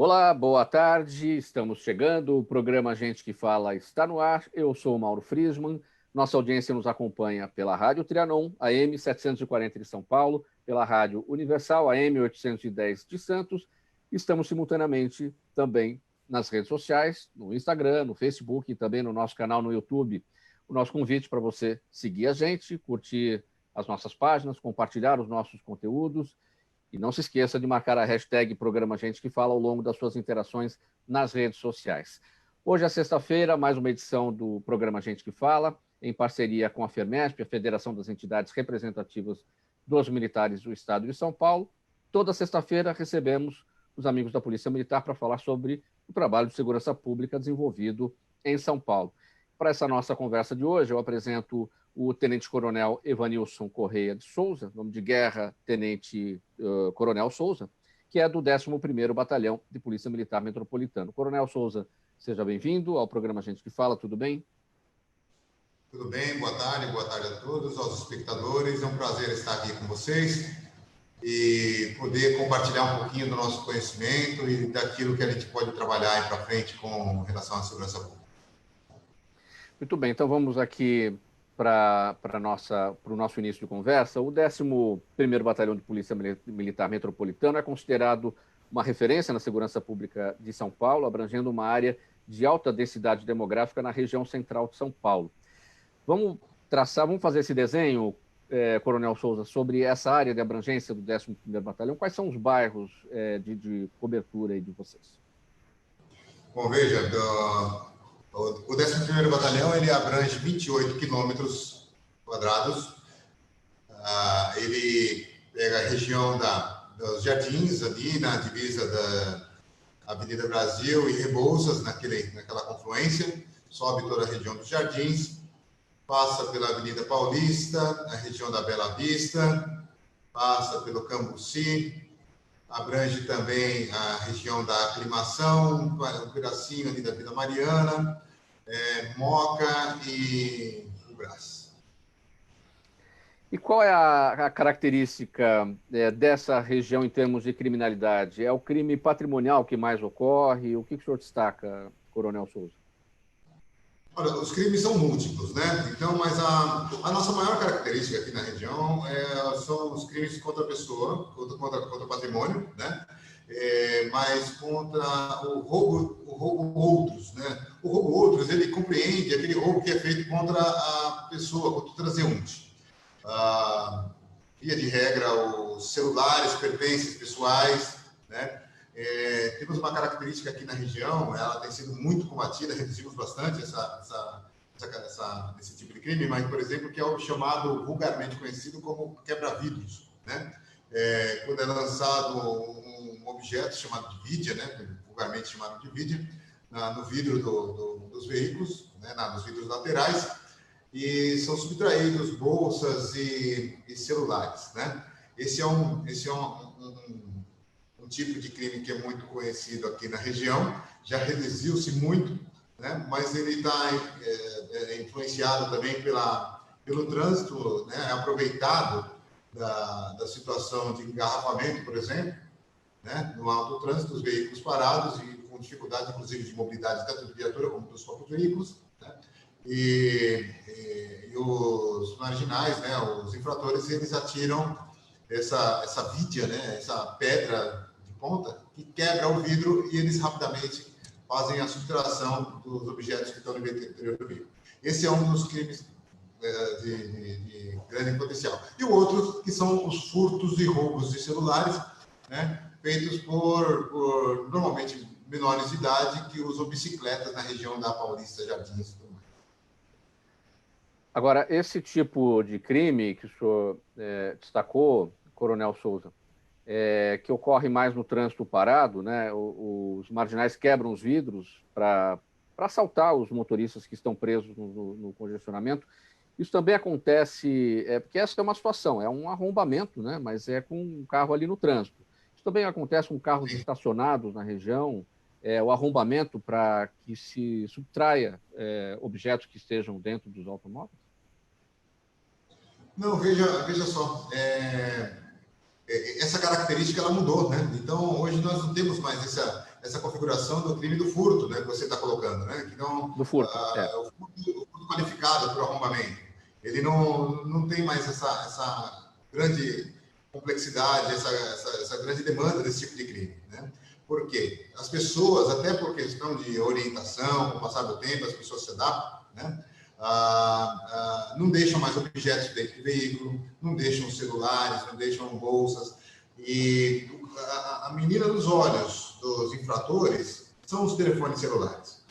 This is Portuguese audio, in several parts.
Olá, boa tarde. Estamos chegando. O programa Gente que Fala está no ar. Eu sou o Mauro Friesman. Nossa audiência nos acompanha pela Rádio Trianon, AM 740 de São Paulo, pela Rádio Universal, AM 810 de Santos. Estamos simultaneamente também nas redes sociais, no Instagram, no Facebook e também no nosso canal no YouTube. O nosso convite para você seguir a gente, curtir as nossas páginas, compartilhar os nossos conteúdos. E não se esqueça de marcar a hashtag Programa Gente que Fala ao longo das suas interações nas redes sociais. Hoje é sexta-feira, mais uma edição do Programa Gente que Fala, em parceria com a FERMESP, a Federação das Entidades Representativas dos Militares do Estado de São Paulo. Toda sexta-feira recebemos os amigos da Polícia Militar para falar sobre o trabalho de segurança pública desenvolvido em São Paulo. Para essa nossa conversa de hoje, eu apresento o Tenente-Coronel Evanilson Correia de Souza, nome de guerra, Tenente Coronel Souza, que é do 11º Batalhão de Polícia Militar Metropolitano. Coronel Souza, seja bem-vindo ao programa Gente que Fala, tudo bem? Tudo bem, boa tarde a todos, aos espectadores. É um prazer estar aqui com vocês e poder compartilhar um pouquinho do nosso conhecimento e daquilo que a gente pode trabalhar aí para frente com relação à segurança pública. Muito bem, então vamos aqui para o nosso início de conversa. O 11º Batalhão de Polícia Militar Metropolitano é considerado uma referência na segurança pública de São Paulo, abrangendo uma área de alta densidade demográfica na região central de São Paulo. Vamos fazer esse desenho, Coronel Souza, sobre essa área de abrangência do 11º Batalhão. Quais são os bairros de cobertura aí de vocês? Bom, veja, o 11º Batalhão ele abrange 28 quilômetros quadrados. Ele pega a região dos Jardins, ali na divisa da Avenida Brasil e Rebouças, naquela confluência, sobe toda a região dos Jardins, passa pela Avenida Paulista, a região da Bela Vista, passa pelo Cambuci, abrange também a região da Aclimação, um pedacinho ali da Vila Mariana, Moca e o Brás. E qual é a característica dessa região em termos de criminalidade? É o crime patrimonial que mais ocorre? O que o senhor destaca, Coronel Souza? Olha, os crimes são múltiplos, né? Então, mas a nossa maior característica aqui na região são os crimes contra a pessoa, contra o patrimônio, né? Mas contra o roubo outros, né? O roubo outros, ele compreende aquele roubo que é feito contra a pessoa, contra o transeunte. Via de regra, os celulares, pertences pessoais, né? Temos uma característica aqui na região, ela tem sido muito combatida, reduzimos bastante esse tipo de crime, mas, por exemplo, que é o chamado, vulgarmente conhecido como quebra-vidros, né? Quando é lançado um objeto chamado de vidia, né? Vulgarmente chamado de vidia, no vidro dos veículos, né? Nos vidros laterais, e são subtraídos bolsas e celulares, né? Esse é um tipo de crime que é muito conhecido aqui na região, já reduziu-se muito, né? Mas ele está influenciado também pelo trânsito, né? Aproveitado da situação de engarrafamento, por exemplo, né? No autotrânsito, os veículos parados e com dificuldade, inclusive, de mobilidade tanto de viatura como dos próprios veículos, né? E os marginais, né? Os infratores, eles atiram essa vidia, né? Essa pedra ponta, que quebra o vidro e eles rapidamente fazem a subtração dos objetos que estão no interior do veículo. Esse é um dos crimes de grande potencial. E o outro, que são os furtos e roubos de celulares, né, feitos por normalmente menores de idade que usam bicicletas na região da Paulista, Jardins e tudo mais. Agora, esse tipo de crime que o senhor destacou, Coronel Souza, que ocorre mais no trânsito parado, né? Os marginais quebram os vidros para assaltar os motoristas que estão presos no congestionamento. Isso também acontece, porque essa é uma situação, é um arrombamento, né? Mas é com um carro ali no trânsito. Isso também acontece com carros estacionados na região, o arrombamento para que se subtraia objetos que estejam dentro dos automóveis? Não, veja só, essa característica ela mudou, né? Então hoje nós não temos mais essa configuração do crime do furto, né, que você está colocando, né? Então, Do furto, o furto qualificado por arrombamento, ele não tem mais essa grande complexidade, essa grande demanda desse tipo de crime, né? Por quê? As pessoas, até por questão de orientação, com o passar do tempo, as pessoas se adaptam, né? Não deixam mais objetos dentro de veículo, não deixam celulares, não deixam bolsas. E a menina dos olhos dos infratores são os telefones celulares.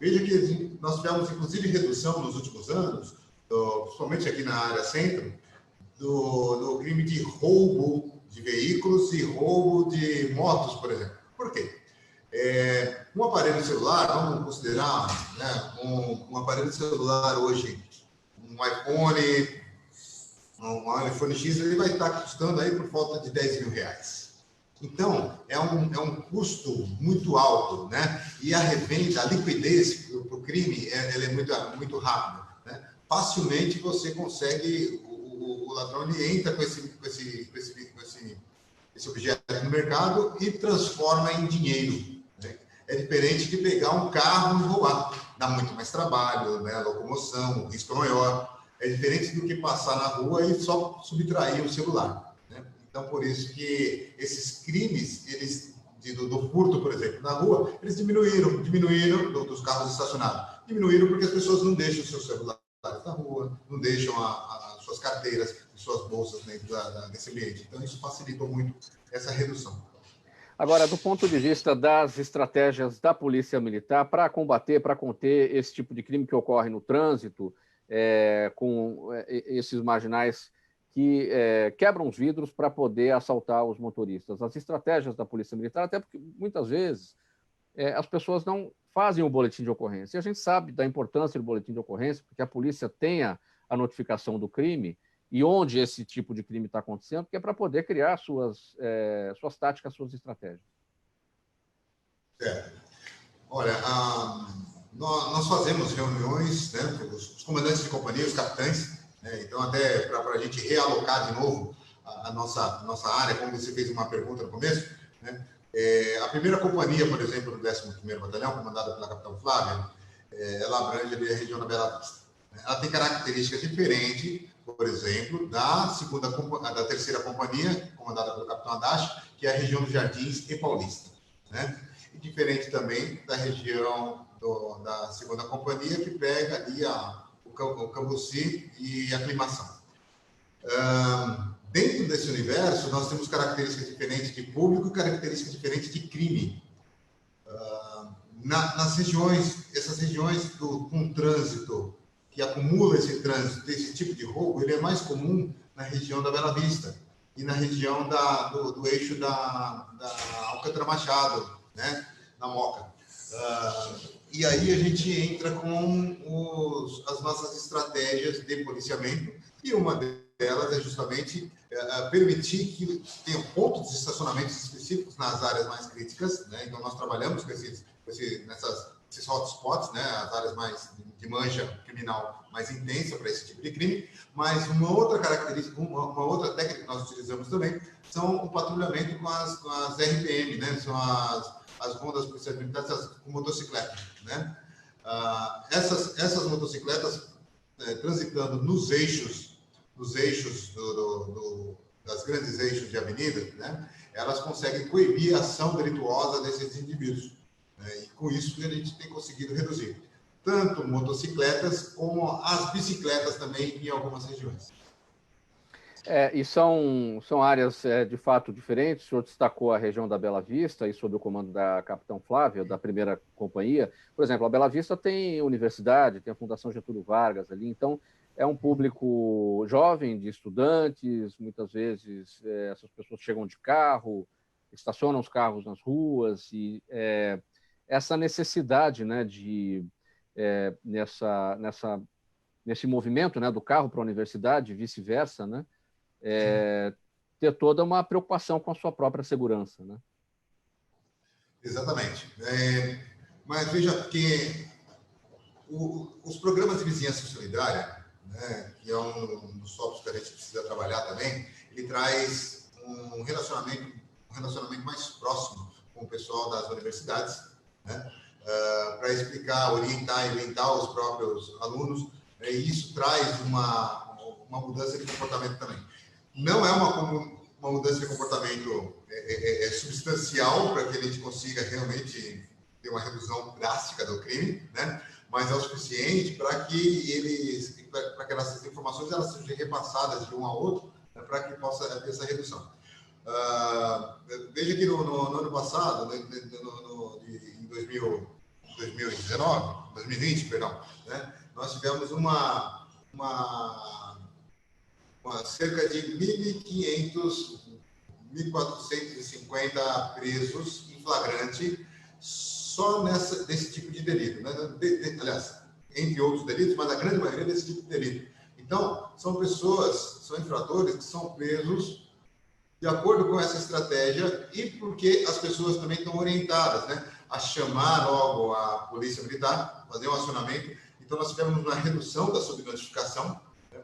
Veja que nós tivemos, inclusive, redução nos últimos anos, principalmente aqui na área centro, do crime de roubo de veículos e roubo de motos, por exemplo. Por quê? Um aparelho celular, vamos considerar, né, um aparelho celular hoje, um iPhone X, ele vai estar custando aí por volta de R$10.000. Então, é um custo muito alto, né? E a revenda, a liquidez para o crime, ela é muito rápida, né? Facilmente você consegue, o ladrão ele entra com esse objeto no mercado e transforma em dinheiro, né? É diferente de pegar um carro e roubar. Dá muito mais trabalho, né? Locomoção, risco maior. É diferente do que passar na rua e só subtrair o celular, né? Então, por isso que esses crimes, do furto, por exemplo, na rua, eles diminuíram dos carros estacionados. Diminuíram porque as pessoas não deixam seus celulares na rua, não deixam as suas carteiras, suas bolsas dentro desse ambiente. Então, isso facilitou muito essa redução. Agora, do ponto de vista das estratégias da Polícia Militar para combater, para conter esse tipo de crime que ocorre no trânsito, com esses marginais que quebram os vidros para poder assaltar os motoristas. As estratégias da Polícia Militar, até porque muitas vezes as pessoas não fazem o boletim de ocorrência. E a gente sabe da importância do boletim de ocorrência, porque a polícia tenha a notificação do crime e onde esse tipo de crime está acontecendo, que é para poder criar suas táticas, suas estratégias. Olha, nós fazemos reuniões, né, os comandantes de companhia, os capitães, né, então até para a gente realocar de novo a nossa área, como você fez uma pergunta no começo, né, a primeira companhia, por exemplo, do 11º Batalhão, comandada pela capitã Flávia, ela abrange ali a região da Bela Vista. Ela tem características diferentes, por exemplo, da terceira companhia, comandada pelo capitão Adachi, que é a região dos Jardins e Paulista, né? E diferente também da região da segunda companhia, que pega ali o Cambuci e a Aclimação. Dentro desse universo, nós temos características diferentes de público e características diferentes de crime. Essas regiões com trânsito, que acumula esse trânsito, esse tipo de roubo, ele é mais comum na região da Bela Vista e na região do eixo da Alcântara Machado, né, na Moca. E aí a gente entra com as nossas estratégias de policiamento, e uma delas é justamente permitir que tenha pontos de estacionamento específicos nas áreas mais críticas, né? Então nós trabalhamos com esses hotspots, né? As áreas mais de mancha criminal mais intensa para esse tipo de crime. Mas uma outra característica, uma outra técnica que nós utilizamos também são o patrulhamento com as RPM, né? São as rondas policiais militares com motocicleta, né? Essas motocicletas transitando nos eixos das grandes eixos de avenida, né? Elas conseguem coibir a ação delituosa desses indivíduos, né? E com isso a gente tem conseguido reduzir tanto motocicletas como as bicicletas também em algumas regiões. E são áreas de fato diferentes. O senhor destacou a região da Bela Vista e sob o comando da capitã Flávia, da primeira companhia. Por exemplo, a Bela Vista tem universidade, tem a Fundação Getúlio Vargas ali, então é um público jovem, de estudantes, muitas vezes essas pessoas chegam de carro, estacionam os carros nas ruas, e essa necessidade, né, nesse movimento, né, do carro para a universidade e vice-versa, né, ter toda uma preocupação com a sua própria segurança, né? Exatamente. Mas veja que os programas de vizinhança solidária, né, que é um dos tópicos que a gente precisa trabalhar também, ele traz um relacionamento mais próximo com o pessoal das universidades, né? Para explicar, orientar os próprios alunos, e isso traz uma mudança de comportamento também. Não é uma mudança de comportamento substancial para que a gente consiga realmente ter uma redução drástica do crime, né? Mas é o suficiente para que essas informações elas sejam repassadas de um ao outro, né, para que possa haver essa redução. Veja que no ano passado, em 2020, perdão, né, nós tivemos cerca de 1.450 presos em flagrante só desse tipo de delito, né? Aliás, entre outros delitos, mas a grande maioria desse tipo de delito. Então, são infratores que são presos de acordo com essa estratégia e porque as pessoas também estão orientadas, né, a chamar logo a polícia militar, fazer um acionamento. Então, nós tivemos uma redução da subnotificação, né?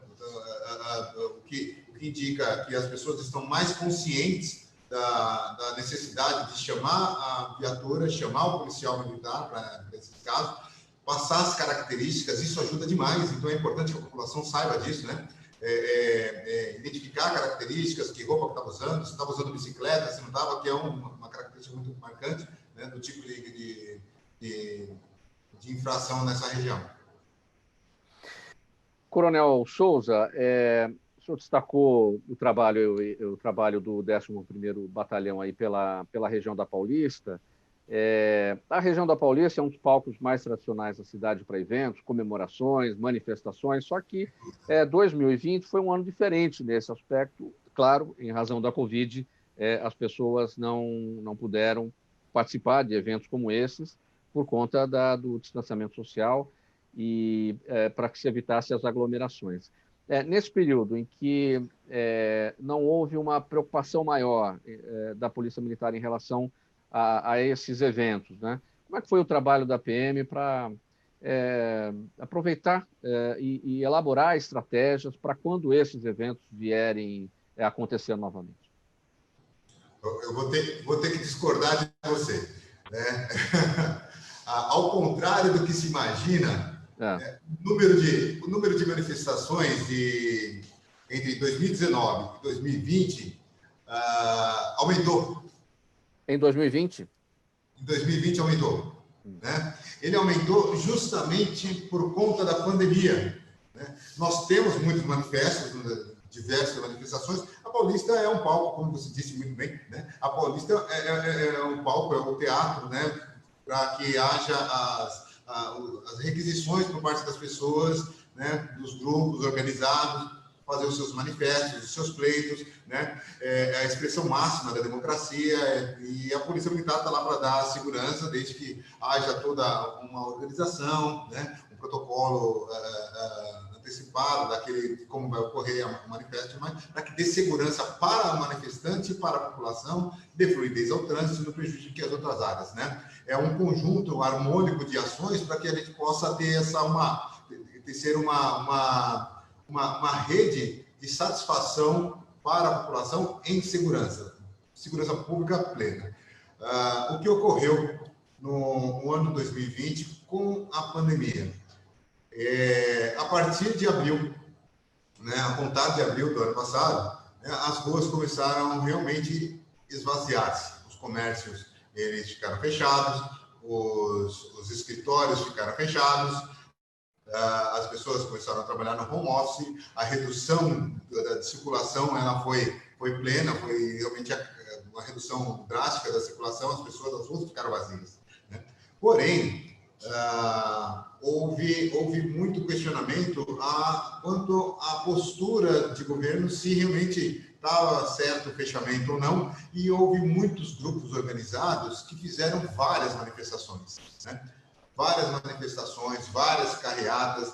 O que indica que as pessoas estão mais conscientes da necessidade de chamar a viatura, chamar o policial militar para esses casos, passar as características, isso ajuda demais. Então, é importante que a população saiba disso, né? Identificar características, que roupa que estava usando, se estava usando bicicleta, se não estava, que é uma característica muito marcante, né, do tipo de infração nessa região. Coronel Souza, o senhor destacou o trabalho do 11º Batalhão aí pela região da Paulista. A região da Paulista é um dos palcos mais tradicionais da cidade para eventos, comemorações, manifestações, só que 2020 foi um ano diferente nesse aspecto. Claro, em razão da Covid, as pessoas não puderam participar de eventos como esses por conta do distanciamento social e para que se evitasse as aglomerações. Nesse período em que não houve uma preocupação maior da Polícia Militar em relação a esses eventos, né? Como é que foi o trabalho da PM para aproveitar e elaborar estratégias para quando esses eventos vierem a acontecer novamente? Eu vou ter que discordar de você, né? Ao contrário do que se imagina, o número de manifestações entre 2019 e 2020 aumentou. Em 2020? Em 2020 aumentou. Né? Ele aumentou justamente por conta da pandemia. Né? Nós temos muitos manifestos, diversas manifestações. A Paulista é um palco, como você disse muito bem. Né? A Paulista é um palco, é o teatro, né? Para que haja as requisições por parte das pessoas, né? Dos grupos organizados, fazer os seus manifestos, os seus pleitos, né? É a expressão máxima da democracia, e a Polícia Militar está lá para dar segurança, desde que haja toda uma organização, né? Um protocolo antecipado daquele de como vai ocorrer o manifesto, mas para que dê segurança para o manifestante e para a população, dê fluidez ao trânsito, não prejudique as outras áreas, né? É um conjunto harmônico de ações para que a gente possa ter uma rede de satisfação para a população em segurança pública plena. O que ocorreu no ano 2020 com a pandemia? A partir de abril, né, a contar de abril do ano passado, né, as ruas começaram realmente a esvaziar-se. Os comércios eles ficaram fechados, os escritórios ficaram fechados, as pessoas começaram a trabalhar no home office, a redução da circulação ela foi plena, foi realmente uma redução drástica da circulação, as ruas ficaram vazias, né? Porém, houve muito questionamento quanto à postura de governo, se realmente estava certo o fechamento ou não, e houve muitos grupos organizados que fizeram várias manifestações, né? Várias carreadas,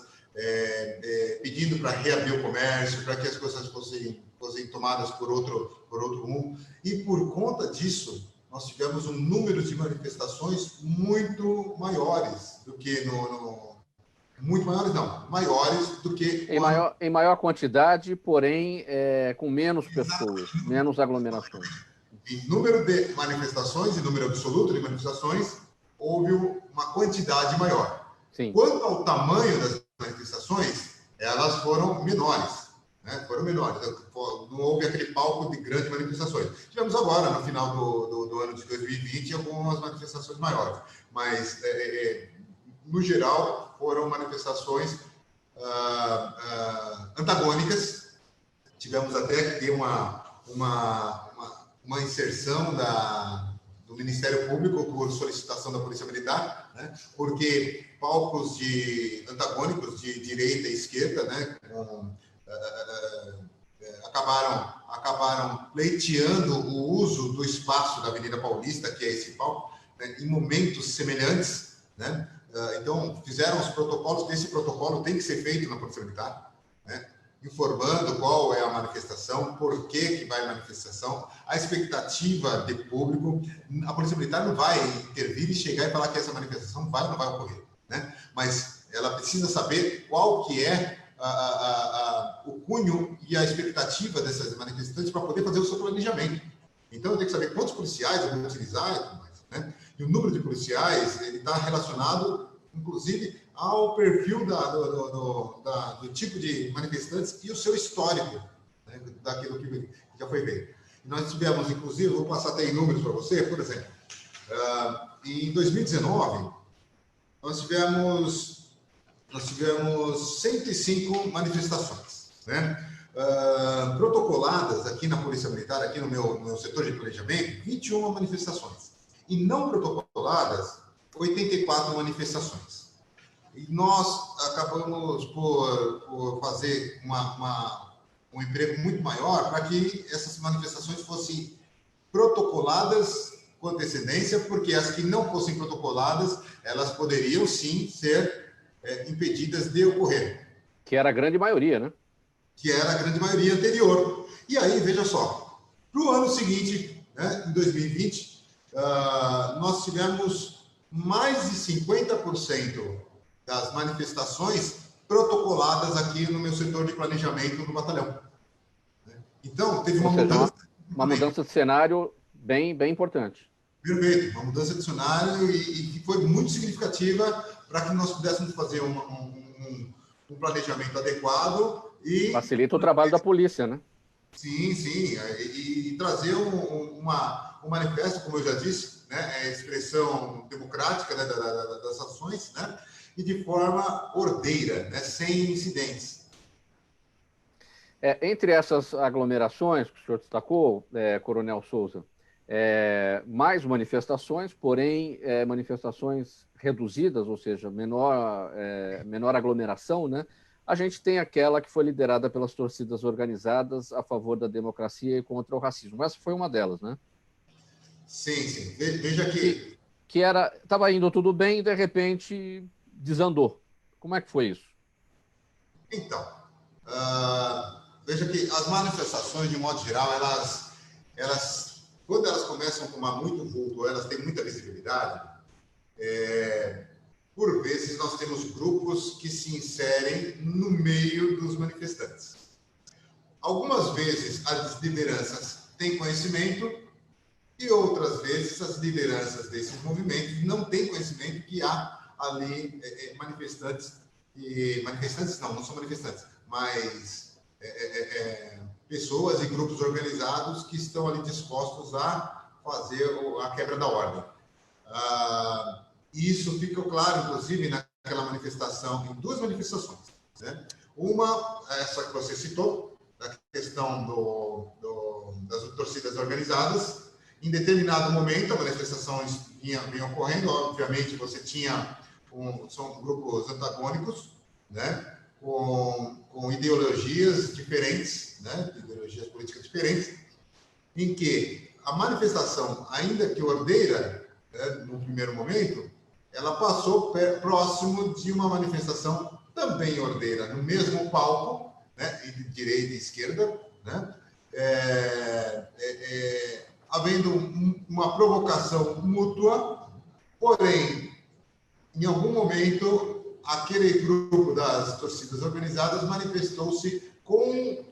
pedindo para reabrir o comércio, para que as coisas fossem tomadas por outro rumo. E por conta disso, nós tivemos um número de manifestações muito maiores do que maiores do que... Em maior quantidade, porém com menos pessoas, menos aglomerações. em número de manifestações, em número absoluto de manifestações, houve uma quantidade maior. Sim. Quanto ao tamanho das manifestações, elas foram menores, né? Foram menores. Não houve aquele palco de grandes manifestações. Tivemos agora, no final do ano de 2020, algumas manifestações maiores, mas, no geral, foram manifestações antagônicas. Tivemos até que ter uma inserção do Ministério Público por solicitação da Polícia Militar, né? Porque palcos antagônicos de direita e esquerda, né? Acabaram pleiteando o uso do espaço da Avenida Paulista, que é esse palco, né? Em momentos semelhantes, né? Então, fizeram os protocolos, esse protocolo tem que ser feito na Polícia Militar, né? Informando qual é a manifestação, por que vai a manifestação, a expectativa de público. A Polícia Militar não vai intervir e chegar e falar que essa manifestação vai ou não vai ocorrer, né? Mas ela precisa saber qual que é o cunho e a expectativa dessas manifestantes para poder fazer o seu planejamento. Então, eu tenho que saber quantos policiais eu vou utilizar e tudo mais, né? E o número de policiais, ele está relacionado, inclusive, ao perfil do tipo de manifestantes e o seu histórico, né, daquilo que já foi feito. E nós tivemos, inclusive, vou passar até em números para você, por exemplo, em 2019, nós tivemos 105 manifestações, né? Protocoladas aqui na Polícia Militar, aqui no meu setor de planejamento, 21 manifestações. E não protocoladas, 84 manifestações. E nós acabamos por fazer um emprego muito maior para que essas manifestações fossem protocoladas com antecedência, porque as que não fossem protocoladas, elas poderiam sim ser impedidas de ocorrer. Que era a grande maioria, né? Que era a grande maioria anterior. E aí, veja só, para o ano seguinte, né, em 2020, nós tivemos mais de 50% das manifestações protocoladas aqui no meu setor de planejamento do batalhão. Então, teve uma mudança. Uma mudança de cenário bem importante. Perfeito, uma mudança de cenário e que foi muito significativa para que nós pudéssemos fazer um planejamento adequado e... Facilita o trabalho da polícia, né? Sim, e trazer um manifesto, como eu já disse, né, a expressão democrática, né, das ações, né, e de forma ordeira, né, sem incidentes. Entre essas aglomerações que o senhor destacou, Coronel Souza, mais manifestações, porém manifestações reduzidas, ou seja, menor aglomeração, né? A gente tem aquela que foi liderada pelas torcidas organizadas a favor da democracia e contra o racismo. Essa foi uma delas, né? Sim. Veja que estava indo tudo bem e, de repente, desandou. Como é que foi isso? Então, veja que as manifestações, de modo geral, elas quando elas começam a tomar muito vulto, elas têm muita visibilidade, por vezes nós temos grupos que se inserem no meio dos manifestantes. Algumas vezes as lideranças têm conhecimento e outras vezes as lideranças desses movimentos não têm conhecimento que há ali manifestantes não são manifestantes, mas pessoas e grupos organizados que estão ali dispostos a fazer a quebra da ordem. Isso fica claro, inclusive, naquela manifestação, em duas manifestações, né? Uma, essa que você citou, da questão das torcidas organizadas. Em determinado momento, a manifestação vinha ocorrendo, obviamente você tinha são grupos antagônicos, né? Com ideologias diferentes, né? Ideologias políticas diferentes, em que a manifestação, ainda que ordeira, né, no primeiro momento, ela passou próximo de uma manifestação também ordeira, no mesmo palco, né, entre direita e esquerda, né, havendo uma provocação mútua, porém, em algum momento, aquele grupo das torcidas organizadas manifestou-se com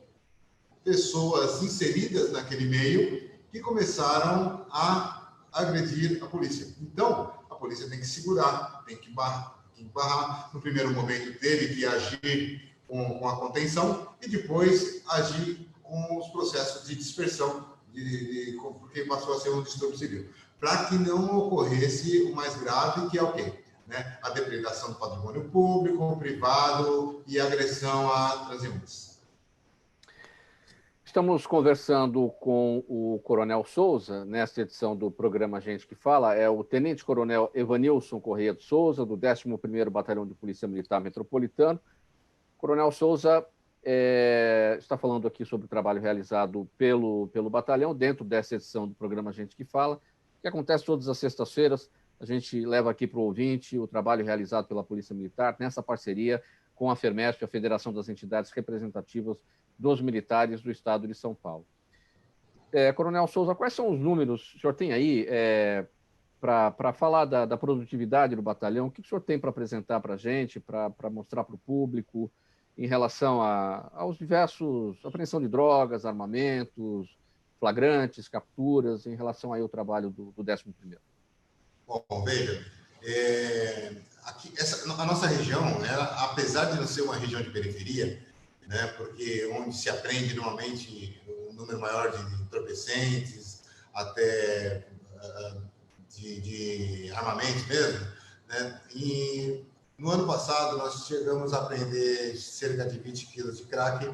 pessoas inseridas naquele meio que começaram a agredir a polícia. Então, a polícia tem que segurar, tem que barrar. No primeiro momento, teve que agir com a contenção e depois agir com os processos de dispersão, porque passou a ser um distúrbio civil, para que não ocorresse o mais grave, que é o quê? Né? A depredação do patrimônio público, privado e agressão a transeuntes. Estamos conversando com o Coronel Souza, nesta edição do programa Gente que Fala, é o Tenente Coronel Evanilson Correia de Souza, do 11º Batalhão de Polícia Militar Metropolitano. Coronel Souza está falando aqui sobre o trabalho realizado pelo batalhão, dentro dessa edição do programa Gente que Fala, que acontece todas as sextas-feiras. A gente leva aqui para o ouvinte o trabalho realizado pela Polícia Militar, nessa parceria com a FERMESP, a Federação das Entidades Representativas dos Militares do Estado de São Paulo. Coronel Souza, quais são os números que o senhor tem aí para falar da produtividade do batalhão? O que o senhor tem para apresentar para a gente, para mostrar para o público, em relação aos diversos, apreensão de drogas, armamentos, flagrantes, capturas, em relação aí ao trabalho do 11º? Bom, veja, a nossa região, apesar de não ser uma região de periferia, né, porque onde se apreende normalmente um número maior de entorpecentes, até de armamentos mesmo, né, e no ano passado nós chegamos a apreender cerca de 20 quilos de crack,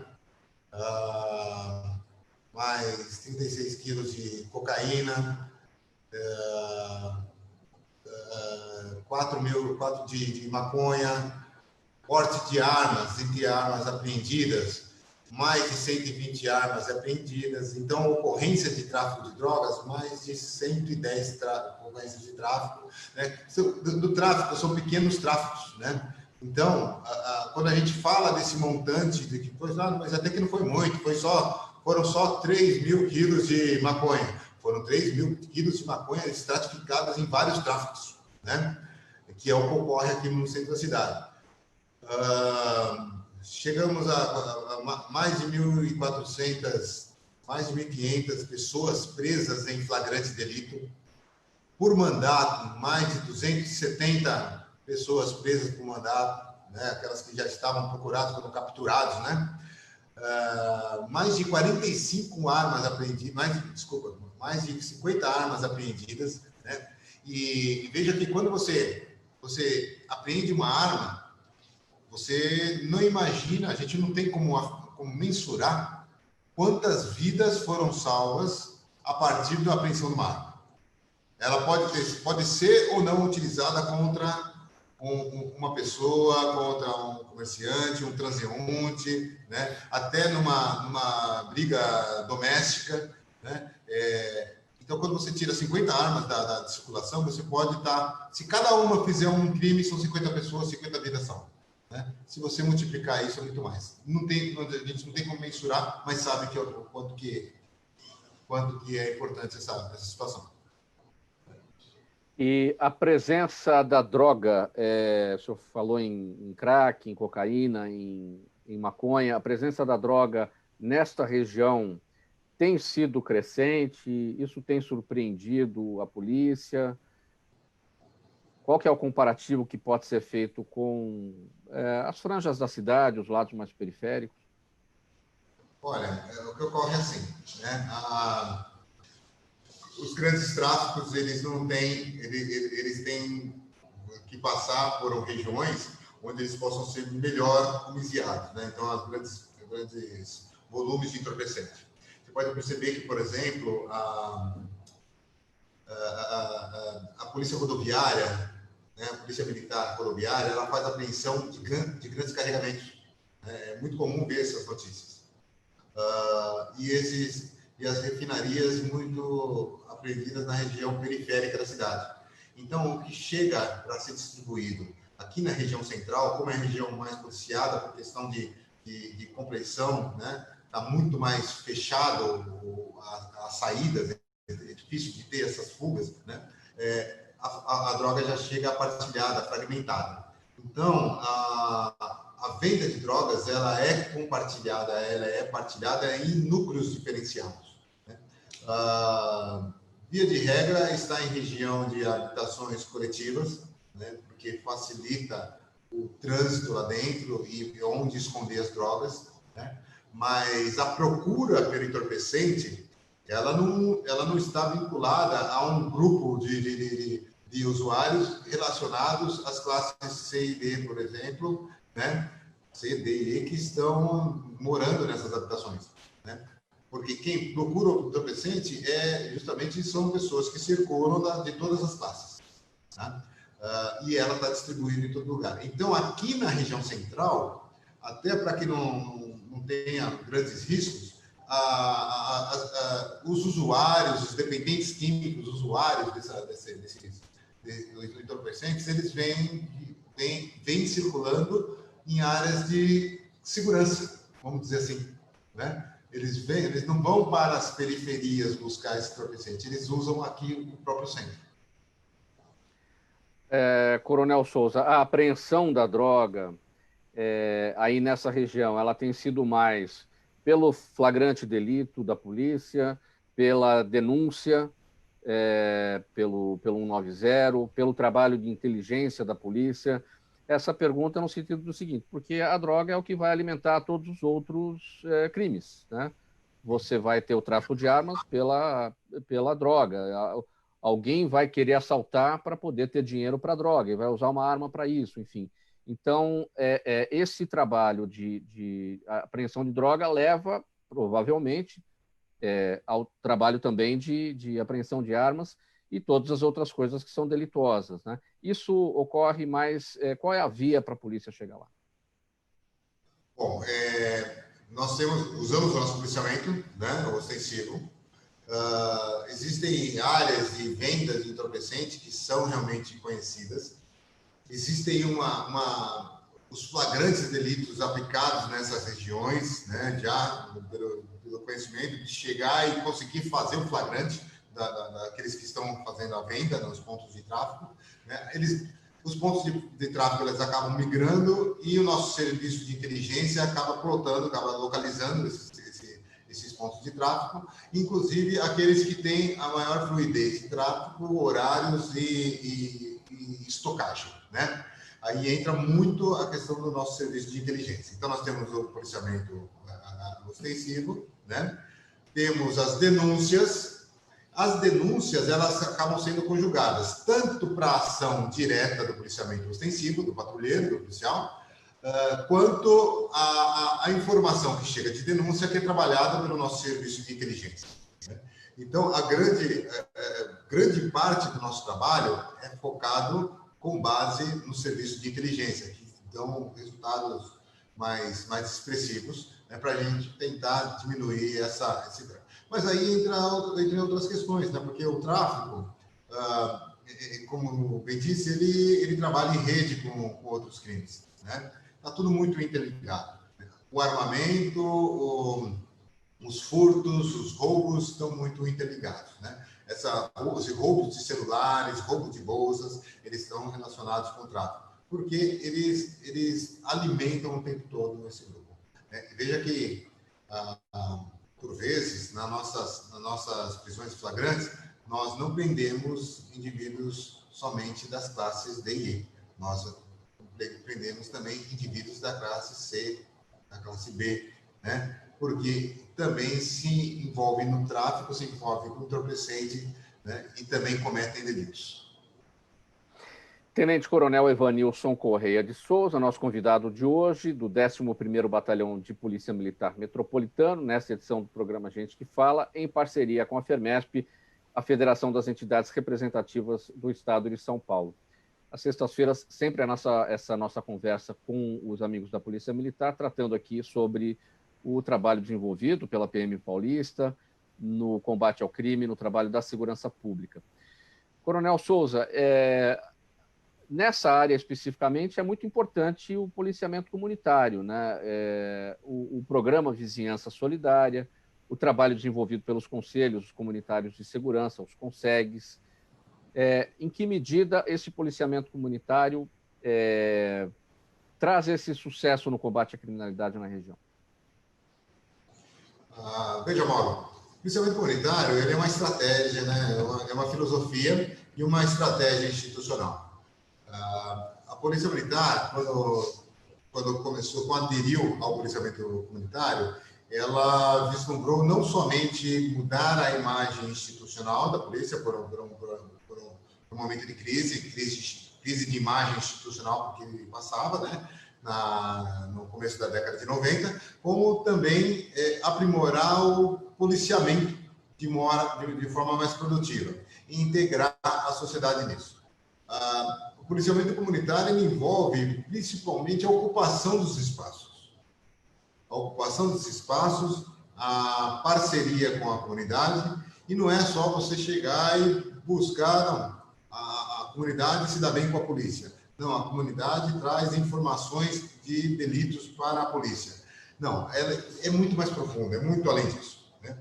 mais 36 quilos de cocaína, 4 de maconha, porte de armas, entre armas apreendidas, mais de 120 armas apreendidas. Então, ocorrência de tráfico de drogas, mais de 110 ocorrências de tráfico. Né? Do tráfico, são pequenos tráficos, né? Então, quando a gente fala desse montante, de que mas até que não foi muito, foram só 3 mil quilos de maconha. Foram 3 mil quilos de maconha estratificadas em vários tráficos, né? Que é o que ocorre aqui no centro da cidade. Chegamos a mais de 1.400, mais de 1.500 pessoas presas em flagrante delito. Por mandato, mais de 270 pessoas presas por mandato, né? Aquelas que já estavam procuradas, foram capturados, né? Mais de 45 armas apreendidas, mais de 50 armas apreendidas, né? E veja que quando você apreende uma arma, você não imagina, a gente não tem como mensurar quantas vidas foram salvas a partir da apreensão de uma arma. Ela pode ser ou não utilizada contra uma pessoa, contra um comerciante, um transeunte, né? Até numa briga doméstica, né? Então, quando você tira 50 armas da circulação, você pode estar... Se cada uma fizer um crime, são 50 pessoas, 50 vidas são. Né? Se você multiplicar isso, é muito mais. A gente não tem como mensurar, mas sabe quanto que é importante essa situação. E a presença da droga, o senhor falou em crack, em cocaína, em maconha, a presença da droga nesta região tem sido crescente? Isso tem surpreendido a polícia? Qual que é o comparativo que pode ser feito com as franjas da cidade, os lados mais periféricos? Olha, o que ocorre é assim, né? Os grandes tráficos, eles têm que passar por regiões onde eles possam ser melhor homiziados, né? Então, os grandes volumes de entorpecente. Você pode perceber que, por exemplo, a polícia rodoviária, né, a polícia militar rodoviária, ela faz apreensão de grandes carregamentos. É muito comum ver essas notícias. E as refinarias muito apreendidas na região periférica da cidade. Então, o que chega para ser distribuído aqui na região central, como é a região mais policiada por questão de compreensão, né? Está muito mais fechado as saídas, é difícil de ter essas fugas, né? A droga já chega partilhada, fragmentada. Então, a venda de drogas, ela é compartilhada, ela é partilhada em núcleos diferenciados, né? Via de regra, está em região de habitações coletivas, né, porque facilita o trânsito lá dentro e onde esconder as drogas, né? Mas a procura pelo entorpecente, ela não está vinculada a um grupo de usuários relacionados às classes C e D, por exemplo, né? C, D e E, que estão morando nessas habitações, né? Porque quem procura o entorpecente justamente são pessoas que circulam de todas as classes, tá? E ela está distribuída em todo lugar. Então, aqui na região central, até para que não tenha grandes riscos, os usuários, os dependentes químicos, os usuários dos entorpecentes, eles vêm circulando em áreas de segurança, vamos dizer assim, né? Eles não vão para as periferias buscar esse entorpecente, eles usam aqui o próprio centro. Coronel Souza, a apreensão da droga aí nessa região, ela tem sido mais pelo flagrante delito da polícia, pela denúncia, pelo 190, pelo trabalho de inteligência da polícia? Essa pergunta no sentido do seguinte, porque a droga é o que vai alimentar todos os outros crimes, né? Você vai ter o tráfico de armas pela droga. Alguém vai querer assaltar para poder ter dinheiro para a droga e vai usar uma arma para isso, enfim. Então, esse trabalho de apreensão de droga leva, provavelmente, ao trabalho também de apreensão de armas e todas as outras coisas que são delituosas, né? Isso ocorre mais... qual é a via para a polícia chegar lá? Bom, nós usamos o nosso policiamento, né, ostensivo. Existem áreas de venda de entorpecente que são realmente conhecidas. Existem os flagrantes delitos aplicados nessas regiões, né, já pelo conhecimento de chegar e conseguir fazer o flagrante daqueles que estão fazendo a venda nos pontos de tráfico, né? Os pontos de tráfego eles acabam migrando e o nosso serviço de inteligência acaba plotando, acaba localizando esses pontos de tráfego, inclusive aqueles que têm a maior fluidez de tráfego, horários e estocagem, né? Aí entra muito a questão do nosso serviço de inteligência. Então, nós temos o policiamento ostensivo, né? Temos as denúncias. As denúncias, elas acabam sendo conjugadas tanto para a ação direta do policiamento ostensivo, do patrulheiro, do policial, quanto a informação que chega de denúncia que é trabalhada pelo nosso serviço de inteligência, né? Então, a grande parte do nosso trabalho é focado com base no serviço de inteligência, que dão resultados mais expressivos, né, para a gente tentar diminuir esse drama. Mas aí entra outras questões, né? Porque o tráfico, como bem disse, ele trabalha em rede com outros crimes, né? Está tudo muito interligado. O armamento, os furtos, os roubos estão muito interligados, né? Os roubos de celulares, roubos de bolsas, eles estão relacionados com o tráfico, porque eles alimentam o tempo todo esse grupo, né? Veja que por vezes, nas nossas prisões flagrantes, nós não prendemos indivíduos somente das classes D e E. Nós prendemos também indivíduos da classe C, da classe B, né? Porque também se envolvem no tráfico, se envolvem com entorpecente, né? E também cometem delitos. Tenente Coronel Evanilson Correia de Souza, nosso convidado de hoje, do 11º Batalhão de Polícia Militar Metropolitano, nessa edição do programa Gente que Fala, em parceria com a FERMESP, a Federação das Entidades Representativas do Estado de São Paulo. Às sextas-feiras, sempre essa nossa conversa com os amigos da Polícia Militar, tratando aqui sobre o trabalho desenvolvido pela PM Paulista, no combate ao crime, no trabalho da segurança pública. Coronel Souza, nessa área especificamente, é muito importante o policiamento comunitário, né? O programa Vizinhança Solidária, o trabalho desenvolvido pelos conselhos comunitários de segurança, os CONSEGs. Em que medida esse policiamento comunitário traz esse sucesso no combate à criminalidade na região? Veja, Mauro, policiamento comunitário, ele é uma estratégia, né? É uma filosofia e uma estratégia institucional. A Polícia Militar, quando aderiu ao policiamento comunitário, ela vislumbrou não somente mudar a imagem institucional da polícia por um momento de crise de imagem institucional que passava, né, no começo da década de 90, como também aprimorar o policiamento de forma mais produtiva e integrar a sociedade nisso. O policiamento comunitário envolve principalmente a ocupação dos espaços. A ocupação dos espaços, a parceria com a comunidade, e não é só você chegar e buscar, não, a comunidade se dá bem com a polícia. Não, a comunidade traz informações de delitos para a polícia. Não, ela é muito mais profunda, é muito além disso, né?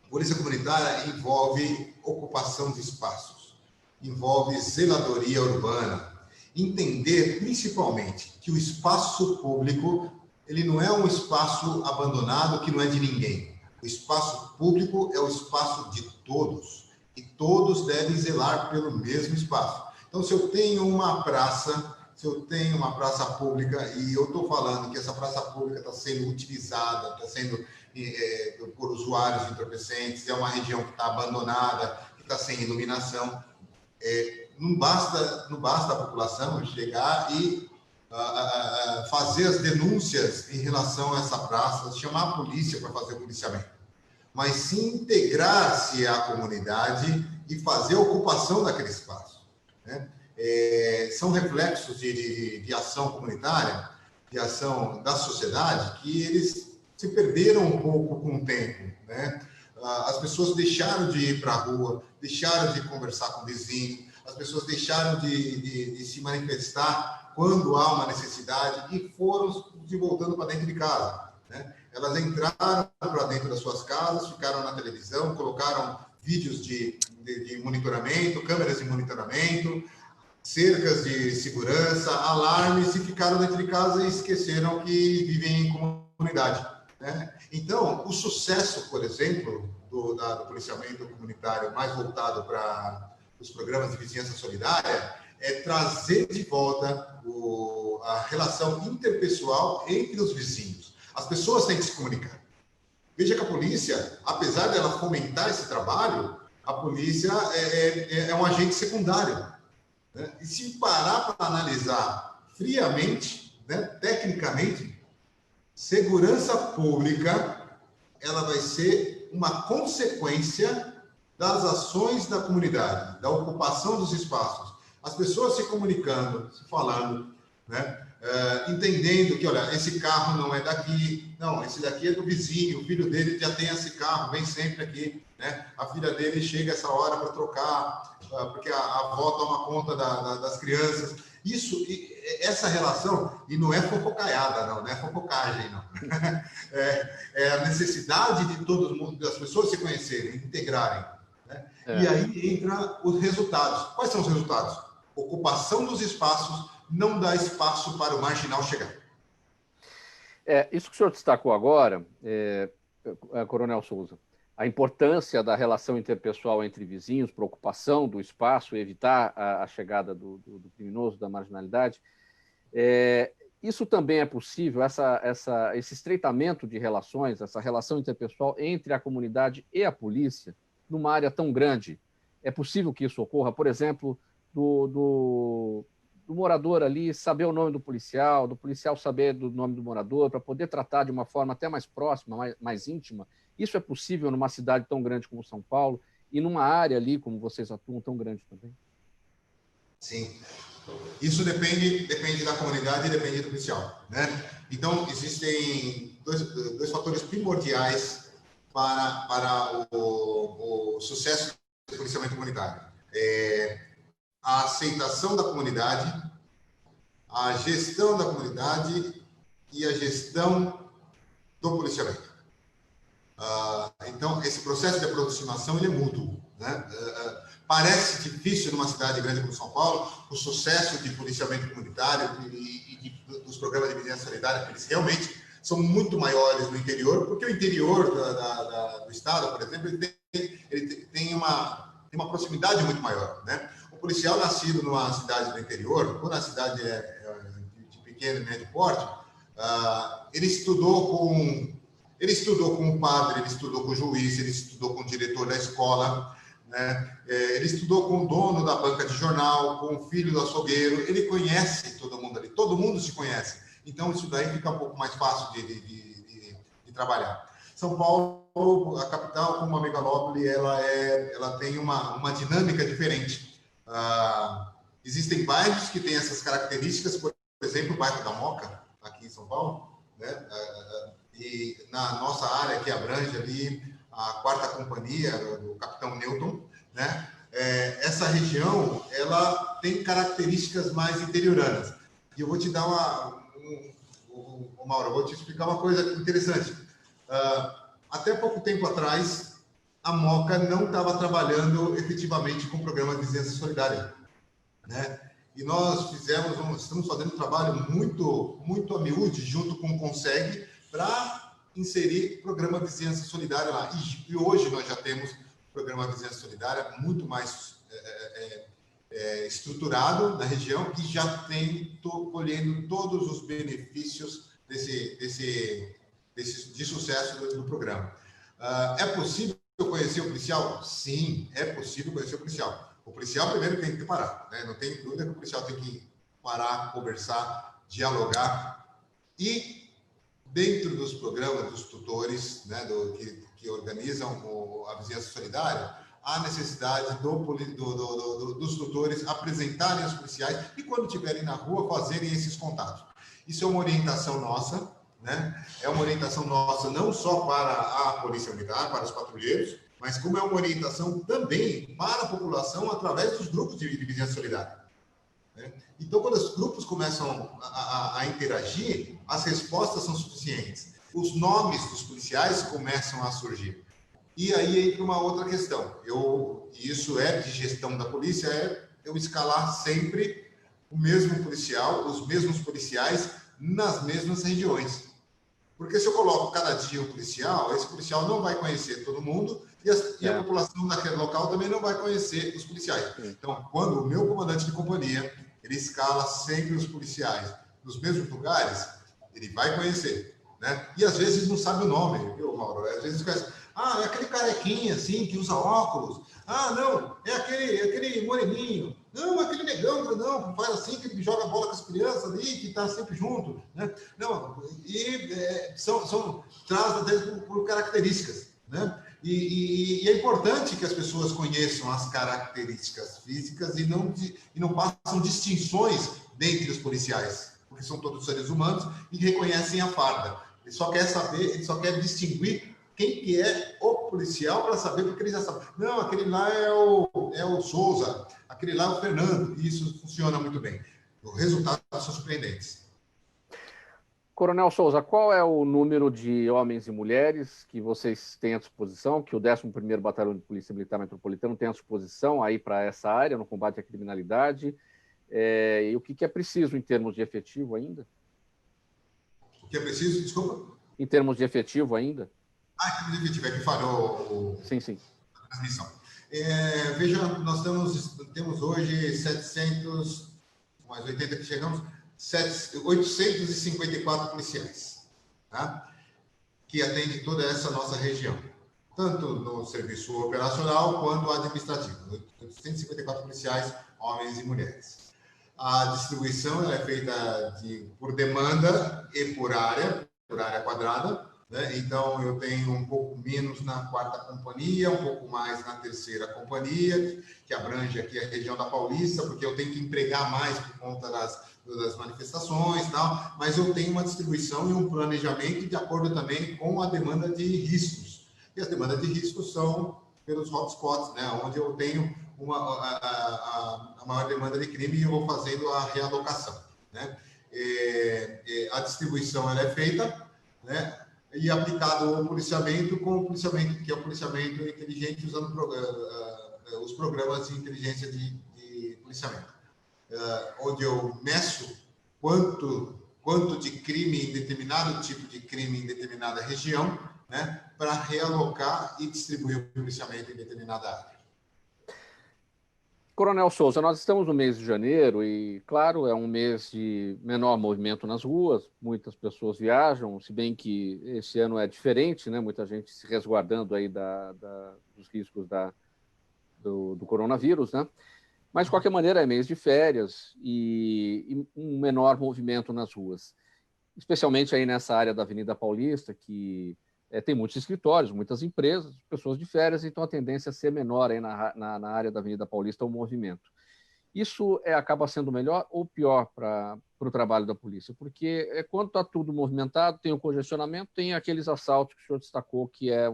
Polícia comunitária envolve ocupação de espaços, envolve zeladoria urbana, entender principalmente que o espaço público ele não é um espaço abandonado que não é de ninguém. O espaço público é o espaço de todos e todos devem zelar pelo mesmo espaço. Então, se eu tenho uma praça pública e eu estou falando que essa praça pública está sendo utilizada, está sendo por usuários entorpecentes, é uma região que está abandonada, que está sem iluminação, não basta a população chegar e fazer as denúncias em relação a essa praça, chamar a polícia para fazer o policiamento, mas sim integrar-se à comunidade e fazer a ocupação daquele espaço, né? São reflexos de ação comunitária, de ação da sociedade, que eles se perderam um pouco com o tempo, né? As pessoas deixaram de ir para a rua, deixaram de conversar com o vizinho, as pessoas deixaram de se manifestar quando há uma necessidade e foram se voltando para dentro de casa, né? Elas entraram para dentro das suas casas, ficaram na televisão, colocaram vídeos de monitoramento, câmeras de monitoramento, cercas de segurança, alarmes, e ficaram dentro de casa e esqueceram que vivem em comunidade, né? Então, o sucesso, por exemplo, do policiamento comunitário mais voltado para os programas de vizinhança solidária é trazer de volta a relação interpessoal entre os vizinhos. As pessoas têm que se comunicar. Veja que a polícia, apesar dela fomentar esse trabalho, a polícia é um agente secundário, né? E se parar para analisar friamente, né, tecnicamente, segurança pública ela vai ser uma consequência das ações da comunidade, da ocupação dos espaços. As pessoas se comunicando, se falando, né? Entendendo que, olha, esse carro não é daqui, não, esse daqui é do vizinho, o filho dele já tem esse carro, vem sempre aqui, né? A filha dele chega essa hora para trocar, porque a avó toma conta das crianças. Essa relação, e não é fofocaiada, não é fofocagem, não. É a necessidade de todo mundo, das pessoas se conhecerem, integrarem, né? E aí entra os resultados. Quais são os resultados? Ocupação dos espaços não dá espaço para o marginal chegar. Isso que o senhor destacou agora, Coronel Souza, a importância da relação interpessoal entre vizinhos, preocupação do espaço, evitar a chegada do criminoso, da marginalidade. Isso também é possível, esse estreitamento de relações, essa relação interpessoal entre a comunidade e a polícia, numa área tão grande. É possível que isso ocorra, por exemplo, do morador ali saber o nome do policial saber do nome do morador, para poder tratar de uma forma até mais próxima, mais íntima. Isso é possível numa cidade tão grande como São Paulo e numa área ali, como vocês atuam, tão grande também? Sim. Isso depende da comunidade e depende do policial, né? Então, existem dois fatores primordiais para o sucesso do policiamento comunitário. A aceitação da comunidade, a gestão da comunidade e a gestão do policiamento. Então, esse processo de aproximação ele é mútuo, né? Parece difícil numa cidade grande como São Paulo, o sucesso de policiamento comunitário e dos programas de vizinhança solidária, eles realmente são muito maiores no interior, porque o interior do estado, por exemplo, ele tem uma proximidade muito maior, né? O policial nascido numa cidade do interior, quando a cidade é de pequeno e médio porte, ele estudou com o padre, ele estudou com o juiz, ele estudou com o diretor da escola, né? Ele estudou com o dono da banca de jornal, com o filho do açougueiro, ele conhece todo mundo ali, todo mundo se conhece. Então, isso daí fica um pouco mais fácil de trabalhar. São Paulo, a capital, como uma megalópole, ela tem uma dinâmica diferente. Existem bairros que têm essas características, por exemplo, o bairro da Moca, aqui em São Paulo, né? E na nossa área, que abrange ali a 4ª Companhia, do Capitão Newton, né? Essa região, ela tem características mais interioranas. E eu vou te dar Mauro, eu vou te explicar uma coisa interessante. Até pouco tempo atrás, a Moca não estava trabalhando efetivamente com o programa de Vizinhança Solidária, né? E nós estamos fazendo um trabalho muito a miúde, junto com o Conseg, para inserir o programa Vizinhança Solidária lá. E hoje nós já temos o programa Vizinhança Solidária muito mais estruturado na região e já colhendo todos os benefícios de sucesso do programa. É possível conhecer o policial? Sim, é possível conhecer o policial. O policial primeiro tem que parar, né? Não tem dúvida que o policial tem que parar, conversar, dialogar. E dentro dos programas dos tutores, né, que organizam a Vizinhança Solidária, há necessidade dos tutores apresentarem aos policiais e, quando estiverem na rua, fazerem esses contatos. Isso é uma orientação nossa, né? É uma orientação nossa não só para a Polícia Militar, para os patrulheiros, mas como é uma orientação também para a população através dos grupos de Vizinhança Solidária, né? Então, quando os grupos começam a interagir, as respostas são suficientes. Os nomes dos policiais começam a surgir. E aí entra uma outra questão. Isso é de gestão da polícia, eu escalar sempre o mesmo policial, os mesmos policiais nas mesmas regiões. Porque se eu coloco cada dia um policial, esse policial não vai conhecer todo mundo e a população daquele local também não vai conhecer os policiais. Então, quando o meu comandante de companhia, ele escala sempre os policiais nos mesmos lugares, ele vai conhecer, né? E às vezes não sabe o nome, viu, Mauro? Às vezes conhece, é aquele carequinha assim, que usa óculos. Não, é aquele moreninho. Não, aquele negão grandão, que faz assim, que joga bola com as crianças ali, que está sempre junto, né? Não, traz até por características, né? E é importante que as pessoas conheçam as características físicas e não façam distinções dentre os policiais, porque são todos seres humanos e reconhecem a farda. Ele só quer saber, ele só quer distinguir quem que é o policial para saber, porque ele já sabe. Não, aquele lá é o Souza, aquele lá é o Fernando, e isso funciona muito bem. Os resultados são surpreendentes. Coronel Souza, qual é o número de homens e mulheres que vocês têm à disposição, que o 11º Batalhão de Polícia Militar Metropolitano tem à disposição aí para essa área, no combate à criminalidade? E o que é preciso em termos de efetivo ainda? O que é preciso, desculpa? Em termos de efetivo ainda? Em termos de efetivo, é que falhou sim. a transmissão. Veja, nós temos hoje 700, mais 80 que chegamos, 854 policiais, tá? Que atendem toda essa nossa região, tanto no serviço operacional quanto administrativo. 854 policiais, homens e mulheres. A distribuição ela é feita por demanda e por área quadrada, né? Então, eu tenho um pouco menos na 4ª Companhia, um pouco mais na 3ª Companhia, que abrange aqui a região da Paulista, porque eu tenho que empregar mais por conta das manifestações e tal, mas eu tenho uma distribuição e um planejamento de acordo também com a demanda de riscos. E as demandas de riscos são pelos hotspots, né? Onde eu tenho a maior demanda de crime e eu vou fazendo a realocação, né? A distribuição ela é feita, né? E aplicado o policiamento com o policiamento, que é o policiamento inteligente, usando os programas de inteligência de policiamento. Onde eu meço quanto quanto de crime em determinado tipo de crime em determinada região, né, para realocar e distribuir o policiamento em determinada área. Coronel Souza, nós estamos no mês de janeiro e, claro, é um mês de menor movimento nas ruas, muitas pessoas viajam, se bem que esse ano é diferente, né? Muita gente se resguardando aí dos riscos do coronavírus, né? Mas, de qualquer maneira, é mês de férias e um menor movimento nas ruas, especialmente aí nessa área da Avenida Paulista, que tem muitos escritórios, muitas empresas, pessoas de férias, então a tendência é ser menor aí na área da Avenida Paulista o movimento. Isso acaba sendo melhor ou pior para o trabalho da polícia? Porque quando está tudo movimentado, tem o congestionamento, tem aqueles assaltos que o senhor destacou, que é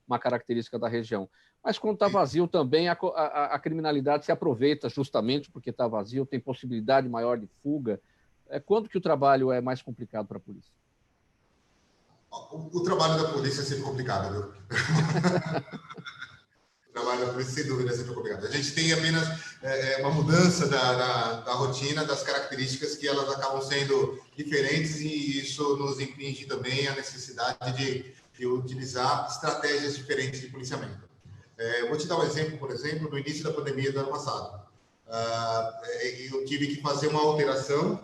uma característica da região. Mas quando está vazio também, a criminalidade se aproveita justamente porque está vazio, tem possibilidade maior de fuga. Quando que o trabalho é mais complicado para a polícia? O trabalho da polícia é sempre complicado, viu? O trabalho da polícia, sem dúvida, é sempre complicado. A gente tem apenas uma mudança da rotina, das características que elas acabam sendo diferentes e isso nos impinge também a necessidade de utilizar estratégias diferentes de policiamento. Vou te dar um exemplo, por exemplo, no início da pandemia do ano passado. Eu tive que fazer uma alteração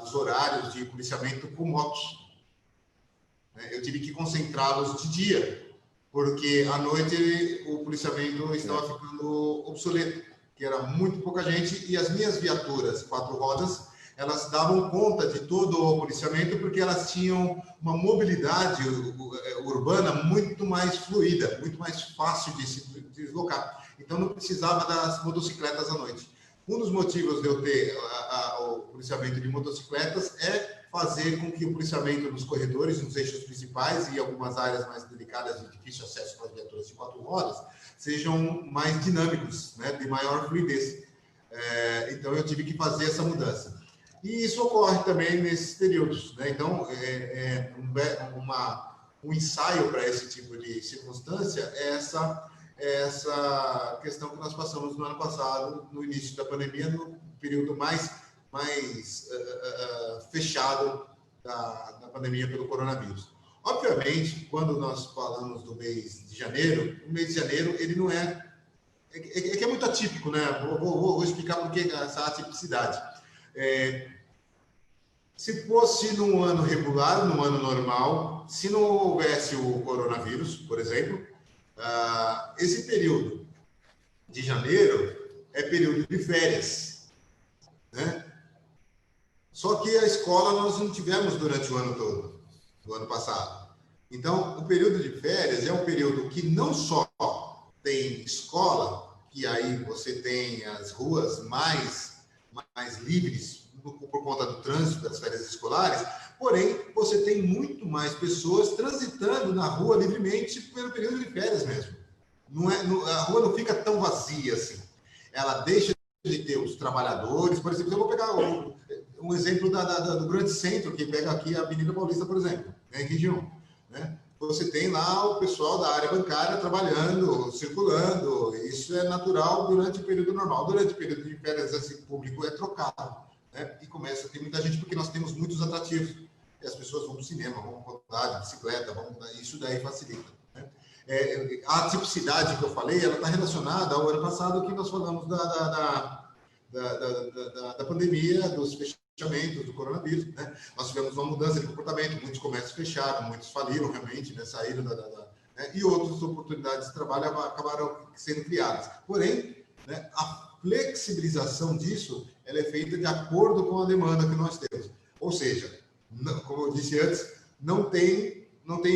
dos horários de policiamento com motos. Eu tive que concentrá-los de dia, porque à noite o policiamento estava ficando obsoleto, que era muito pouca gente, e as minhas viaturas 4 rodas, elas davam conta de todo o policiamento, porque elas tinham uma mobilidade urbana muito mais fluida, muito mais fácil de se deslocar. Então não precisava das motocicletas à noite. Um dos motivos de eu ter o policiamento de motocicletas é fazer com que o policiamento nos corredores, nos eixos principais e algumas áreas mais delicadas de difícil acesso para as viaturas de 4 rodas sejam mais dinâmicos, né, de maior fluidez. Então, eu tive que fazer essa mudança. E isso ocorre também nesses períodos, né? Então, um ensaio para esse tipo de circunstância é essa questão que nós passamos no ano passado, no início da pandemia, no período mais fechado da pandemia pelo coronavírus. Obviamente, quando nós falamos do mês de janeiro, o mês de janeiro ele não que é muito atípico, né? Vou explicar por que essa atipicidade. Se fosse num ano regular, num ano normal, se não houvesse o coronavírus, por exemplo, esse período de janeiro é período de férias, né? Só que a escola nós não tivemos durante o ano todo, do ano passado. Então, o período de férias é um período que não só tem escola, que aí você tem as ruas mais livres por conta do trânsito das férias escolares, porém, você tem muito mais pessoas transitando na rua livremente pelo período de férias mesmo. A rua não fica tão vazia assim. Ela deixa de ter os trabalhadores, por exemplo, eu vou pegar um exemplo do grande centro, que pega aqui a Avenida Paulista, por exemplo, em região, né? Você tem lá o pessoal da área bancária trabalhando, circulando, isso é natural durante o período normal. Durante o período de férias, esse público é trocado, né? E começa a ter muita gente, porque nós temos muitos atrativos. E as pessoas vão para o cinema, vão rodar de bicicleta, isso daí facilita, né? A tipicidade que eu falei, ela está relacionada ao ano passado que nós falamos da pandemia, dos fechamentos do coronavírus, né? Nós tivemos uma mudança de comportamento, muitos comércios fecharam, muitos faliram realmente, né? Saíram né? E outras oportunidades de trabalho acabaram sendo criadas. Porém, né, a flexibilização disso ela é feita de acordo com a demanda que nós temos. Ou seja, como eu disse antes, não tem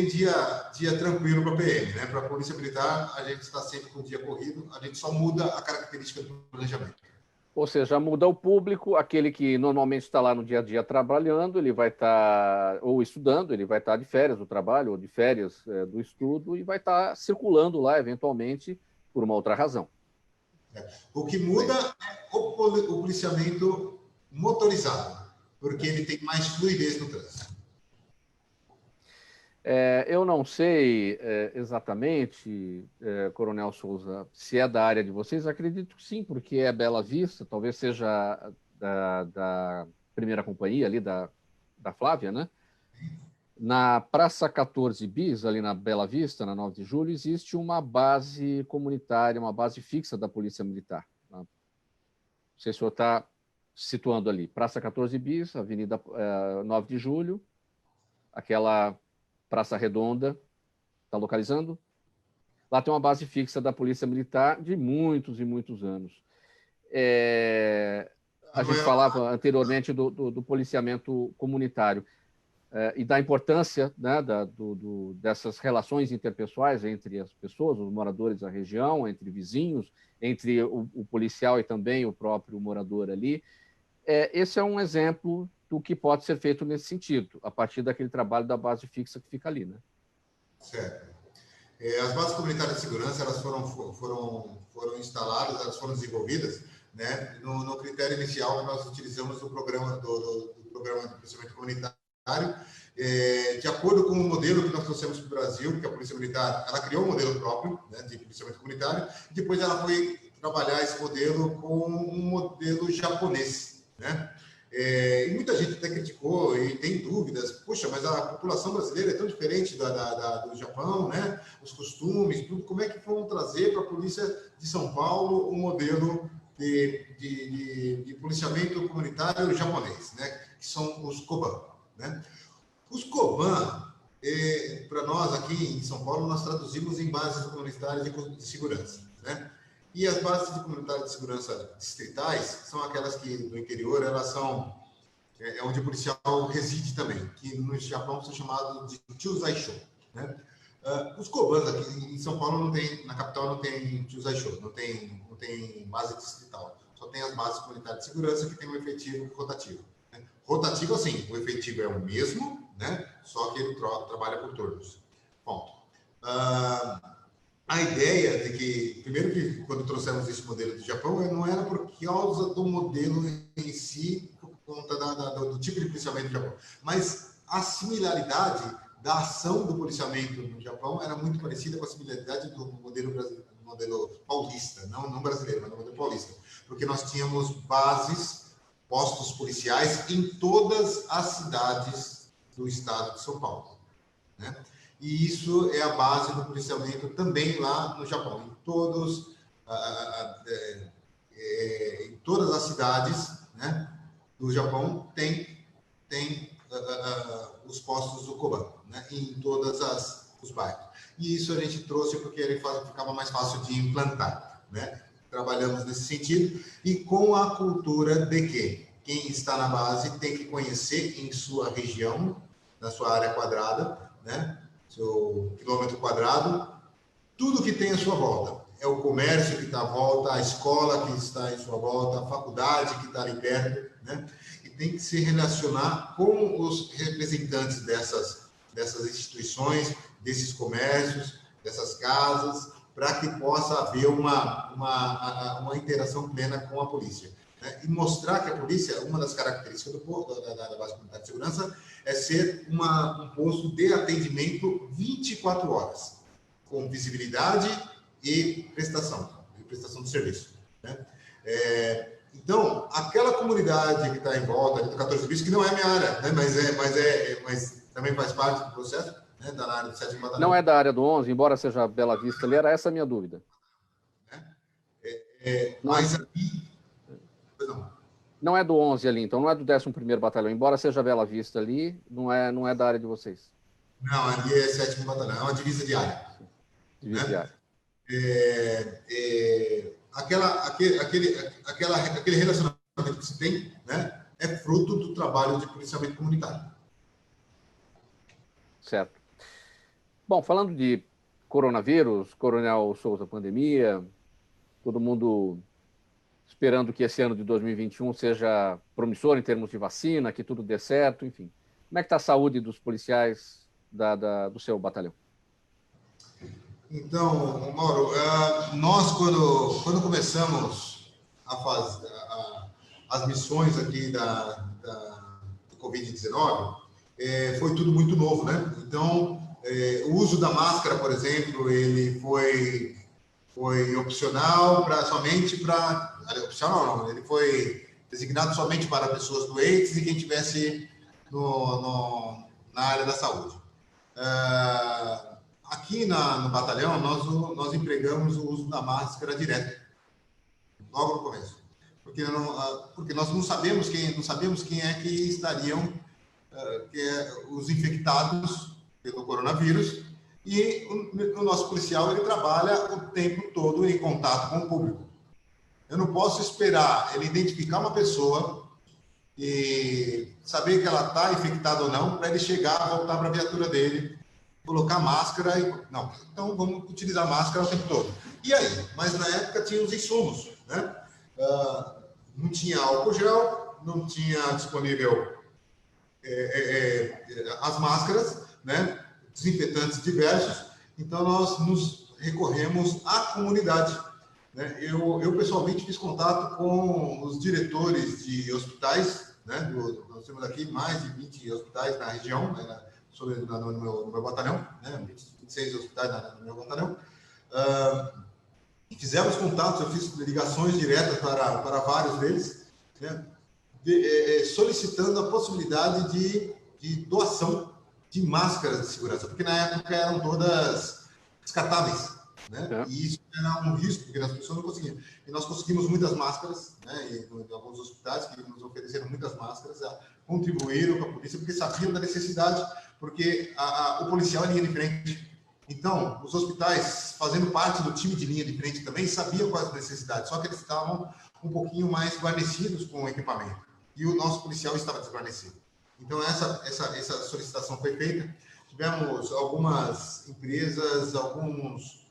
dia tranquilo para a PM, né? Para a Polícia Militar, a gente está sempre com o dia corrido, a gente só muda a característica do planejamento. Ou seja, muda o público, aquele que normalmente está lá no dia a dia trabalhando, ele vai estar, ou estudando, ele vai estar de férias do trabalho, ou de férias do estudo, e vai estar circulando lá, eventualmente, por uma outra razão. O que muda é o policiamento motorizado, porque ele tem mais fluidez no trânsito. Eu não sei exatamente, Coronel Souza, se é da área de vocês. Acredito que sim, porque é Bela Vista, talvez seja da primeira companhia ali, da Flávia, né? Na Praça 14 Bis, ali na Bela Vista, na 9 de julho, existe uma base comunitária, uma base fixa da Polícia Militar. Não sei se o senhor está situando ali. Praça 14 Bis, Avenida 9 de julho, aquela Praça Redonda, está localizando? Lá tem uma base fixa da Polícia Militar de muitos e muitos anos. A gente falava anteriormente do policiamento comunitário. E da importância, né, dessas relações interpessoais entre as pessoas, os moradores da região, entre vizinhos, entre o policial e também o próprio morador ali. Esse é um exemplo do que pode ser feito nesse sentido, a partir daquele trabalho da base fixa que fica ali, né? Certo. As bases comunitárias de segurança, elas foram instaladas, elas foram desenvolvidas, né, no critério inicial que nós utilizamos do programa do programa de policiamento comunitário, de acordo com o modelo que nós trouxemos para o Brasil, que a Polícia Militar, ela criou um modelo próprio, né, de policiamento comunitário, e depois ela foi trabalhar esse modelo com um modelo japonês, né? E muita gente até criticou e tem dúvidas. Puxa, mas a população brasileira é tão diferente do Japão, né? Os costumes, tudo. Como é que vão trazer para a polícia de São Paulo um modelo de policiamento comunitário japonês, né? Que são os Koban, né? Os Koban, para nós aqui em São Paulo, nós traduzimos em bases comunitárias de segurança, né? E as bases de comunitárias de segurança distritais são aquelas que, no interior, elas são onde o policial reside também, que no Japão são chamados de Chuzaisho, né? Os Kobans aqui em São Paulo não tem, na capital não tem Chuzaisho, não tem base distrital, só tem as bases comunitárias de segurança que tem um efetivo rotativo, né? Rotativo, assim, o efetivo é o mesmo, né? Só que ele trabalha por turnos. Ponto. A ideia de que, primeiro que quando trouxemos esse modelo do Japão, não era por causa do modelo em si, por conta do tipo de policiamento do Japão, mas a similaridade da ação do policiamento no Japão era muito parecida com a similaridade do modelo brasileiro, do modelo paulista, não brasileiro, mas do modelo paulista, porque nós tínhamos postos policiais em todas as cidades do estado de São Paulo, né? E isso é a base do policiamento também lá no Japão. Em todas as cidades, né, do Japão tem os postos do Koban, né, em todos os bairros. E isso a gente trouxe porque ele ficava mais fácil de implantar, né? Trabalhamos nesse sentido e com a cultura de que quem está na base tem que conhecer em sua região, na sua área quadrada, né, seu quilômetro quadrado, tudo que tem à sua volta. É o comércio que está à volta, a escola que está em sua volta, a faculdade que está ali perto, né? E tem que se relacionar com os representantes dessas instituições, desses comércios, dessas casas, para que possa haver uma interação plena com a polícia, né? E mostrar que a polícia, uma das características da base comunitária de segurança é ser um posto de atendimento 24 horas, com visibilidade e prestação de serviço, né? Então, aquela comunidade que está em volta ali do 14 Bis, que não é minha área, né? mas também faz parte do processo, né? Da área do 7º Batalhão. Não é da área do 11, embora seja Bela Vista ali, era essa a minha dúvida. Mas aqui... Não é do 11 ali, então não é do 11º Batalhão, embora seja Bela Vista ali, não é da área de vocês. Não, ali é 7º Batalhão, é uma divisa de área. Divisa de área. Aquele relacionamento que se tem, né, é fruto do trabalho de policiamento comunitário. Certo. Bom, falando de coronavírus, Coronel Souza, pandemia, todo mundo esperando que esse ano de 2021 seja promissor em termos de vacina, que tudo dê certo, enfim. Como é que está a saúde dos policiais do seu batalhão? Então, Mauro, nós quando começamos a fazer as missões aqui do Covid-19, foi tudo muito novo, né? Então, o uso da máscara, por exemplo, ele foi opcional opcional não, ele foi designado somente para pessoas doentes e quem tivesse na área da saúde. Aqui no batalhão, nós empregamos o uso da máscara direto, logo no começo. Porque nós não sabemos quem é que estariam os infectados pelo coronavírus, e o nosso policial ele trabalha o tempo todo em contato com o público. Eu não posso esperar ele identificar uma pessoa e saber que ela está infectada ou não, para ele chegar, voltar para a viatura dele, colocar máscara não, então vamos utilizar máscara o tempo todo. E aí? Mas na época tinha os insumos, né? Não tinha álcool gel, não tinha disponível as máscaras, né? Desinfetantes diversos, então nós nos recorremos à comunidade, né? Eu pessoalmente fiz contato com os diretores de hospitais, né? Nós temos aqui mais de 20 hospitais na região, né? no meu batalhão, né? 26 hospitais no meu batalhão. Fizemos contatos, eu fiz ligações diretas para vários deles, né? Solicitando a possibilidade de doação de máscaras de segurança, porque na época eram todas descartáveis, né? E isso era um risco, porque as pessoas não conseguiam. E nós conseguimos muitas máscaras, né? E em alguns hospitais que nos ofereceram muitas máscaras, contribuíram com a polícia, porque sabiam da necessidade, porque o policial é linha de frente. Então, os hospitais, fazendo parte do time de linha de frente também, sabiam quais as necessidades, só que eles estavam um pouquinho mais guarnecidos com o equipamento. E o nosso policial estava desguarnecido. Então, essa solicitação foi feita. Tivemos algumas empresas, alguns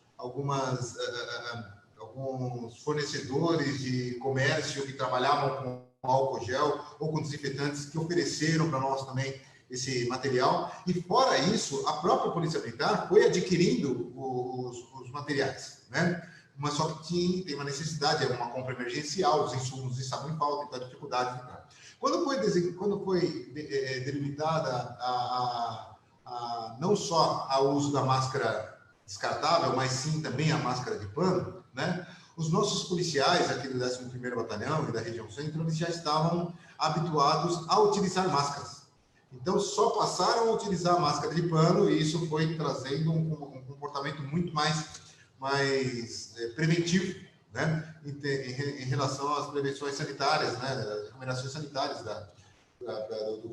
fornecedores de comércio que trabalhavam com álcool gel ou com desinfetantes que ofereceram para nós também esse material. E, fora isso, a própria Polícia Militar foi adquirindo os materiais, né? Mas só que tem uma necessidade, é uma compra emergencial, os insumos estavam em falta, então a dificuldade. Quando foi delimitada não só o uso da máscara descartável, mas sim também a máscara de pano, né? Os nossos policiais aqui do 11º Batalhão e da região centro, eles já estavam habituados a utilizar máscaras. Então, só passaram a utilizar a máscara de pano e isso foi trazendo um comportamento muito mais preventivo, né? Em relação às prevenções sanitárias, né? As recomendações sanitárias do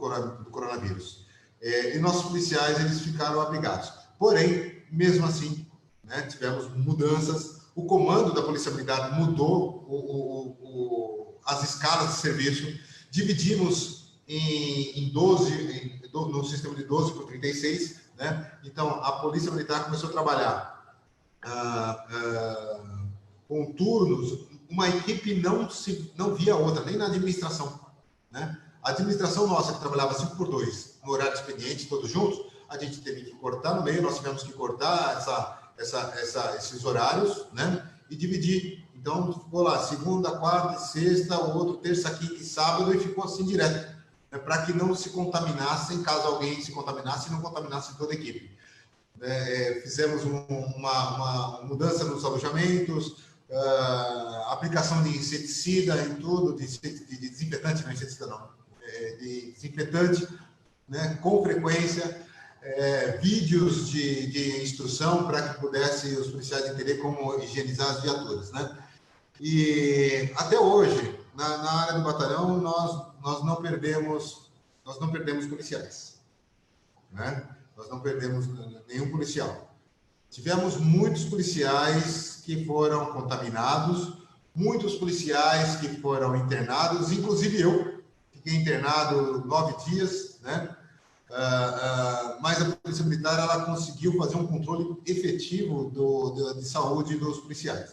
coronavírus. E nossos policiais, eles ficaram abrigados. Porém, mesmo assim, né, tivemos mudanças. O comando da Polícia Militar mudou as escalas de serviço. Dividimos em 12, no sistema de 12 por 36, né? Então, a Polícia Militar começou a trabalhar com turnos. Uma equipe não via outra, nem na administração, né? A administração nossa, que trabalhava 5 por 2, no horário de expediente, todos juntos, a gente teve que cortar no meio, nós tivemos que cortar esses horários, né? E dividir. Então, ficou lá segunda, quarta, sexta, o outro terça, quinta e sábado, e ficou assim direto, né? Para que não se contaminassem, caso alguém se contaminasse, não contaminasse toda a equipe. Fizemos uma mudança nos alojamentos, aplicação de inseticida em tudo, de desinfetante, não é inseticida não, de desinfetante, né, com frequência, vídeos de instrução para que pudessem os policiais entender como higienizar as viaturas, né? E até hoje, na área do batalhão, nós não perdemos policiais, né? Nós não perdemos nenhum policial. Tivemos muitos policiais que foram contaminados, muitos policiais que foram internados, inclusive eu fiquei internado 9 dias, né? Mas a Polícia Militar, ela conseguiu fazer um controle efetivo de saúde dos policiais.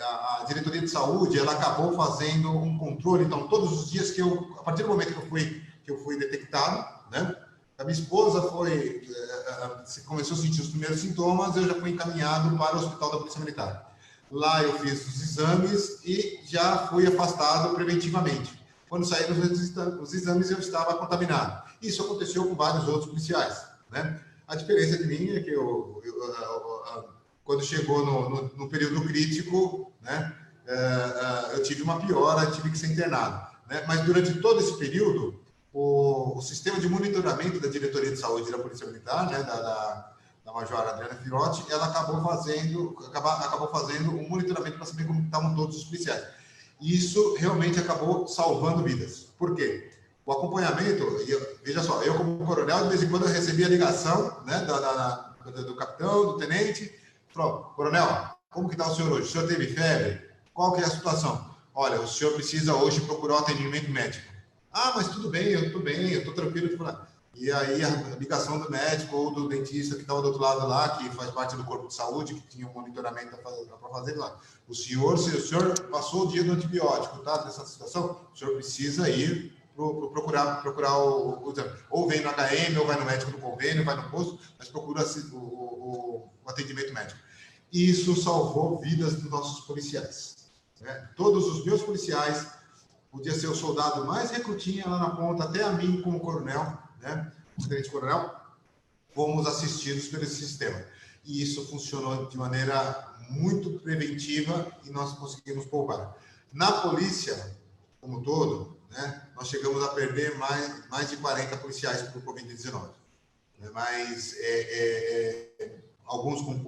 A diretoria de saúde, ela acabou fazendo um controle. Então, todos os dias a partir do momento que eu fui detectado, né? A minha esposa começou a sentir os primeiros sintomas, eu já fui encaminhado para o Hospital da Polícia Militar. Lá eu fiz os exames e já fui afastado preventivamente. Quando saíram os exames, eu estava contaminado. Isso aconteceu com vários outros policiais, né? A diferença de mim é que quando chegou no período crítico, né, eu tive uma piora, tive que ser internado, né? Mas durante todo esse período, o sistema de monitoramento da Diretoria de Saúde da Polícia Militar, né, da Major Adriana Firotti, ela acabou fazendo um monitoramento para saber como estavam todos os policiais. E isso realmente acabou salvando vidas. Por quê? O acompanhamento, veja só, eu como coronel, de vez em quando eu recebia ligação, né, do capitão, do tenente, falou: coronel, como que está o senhor hoje? O senhor teve febre? Qual que é a situação? Olha, o senhor precisa hoje procurar um atendimento médico. Ah, mas tudo bem, eu estou tranquilo de falar. E aí a ligação do médico ou do dentista que estava do outro lado lá, que faz parte do corpo de saúde, que tinha um monitoramento para fazer lá. O senhor, se o senhor passou o dia do antibiótico, tá, nessa situação, o senhor precisa ir procurar o exame. Ou vem no HM, ou vai no médico do convênio, vai no posto, mas procura o atendimento médico. E isso salvou vidas dos nossos policiais. Né? Todos os meus policiais, podia ser o soldado mais recrutinha lá na ponta, até a mim como coronel, né, tenente-coronel, fomos assistidos por esse sistema. E isso funcionou de maneira muito preventiva e nós conseguimos poupar. Na polícia, como um todo, né, nós chegamos a perder mais de 40 policiais por Covid-19. Né, mas alguns com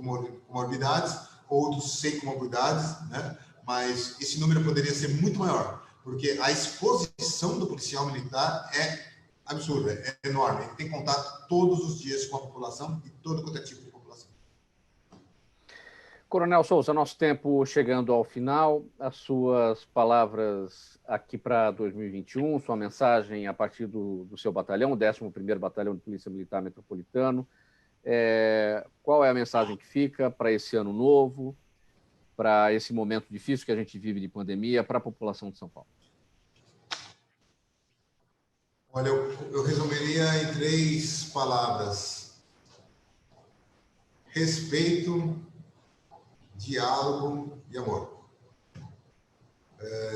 comorbidades, outros sem comorbidades, né, mas esse número poderia ser muito maior, porque a exposição do policial militar é absurda, é enorme. Ele tem contato todos os dias com a população e todo quanto é tipo de população. Coronel Souza, nosso tempo chegando ao final, as suas palavras aqui para 2021, sua mensagem a partir do seu batalhão, o 11º Batalhão de Polícia Militar Metropolitano. Qual é a mensagem que fica para esse ano novo, para esse momento difícil que a gente vive de pandemia, para a população de São Paulo? Olha, eu resumiria em 3 palavras: respeito, diálogo e amor.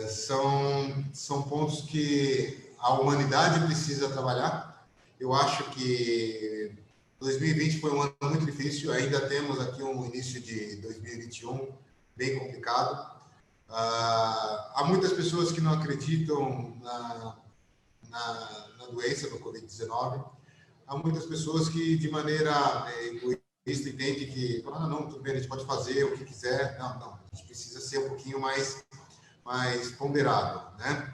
São pontos que a humanidade precisa trabalhar. Eu acho que 2020 foi um ano muito difícil, ainda temos aqui um início de 2021 bem complicado. Há muitas pessoas que não acreditam na doença do Covid-19. Há muitas pessoas que, de maneira egoísta, entendem que, não, tudo bem, a gente pode fazer o que quiser. Não, a gente precisa ser um pouquinho mais ponderado, né?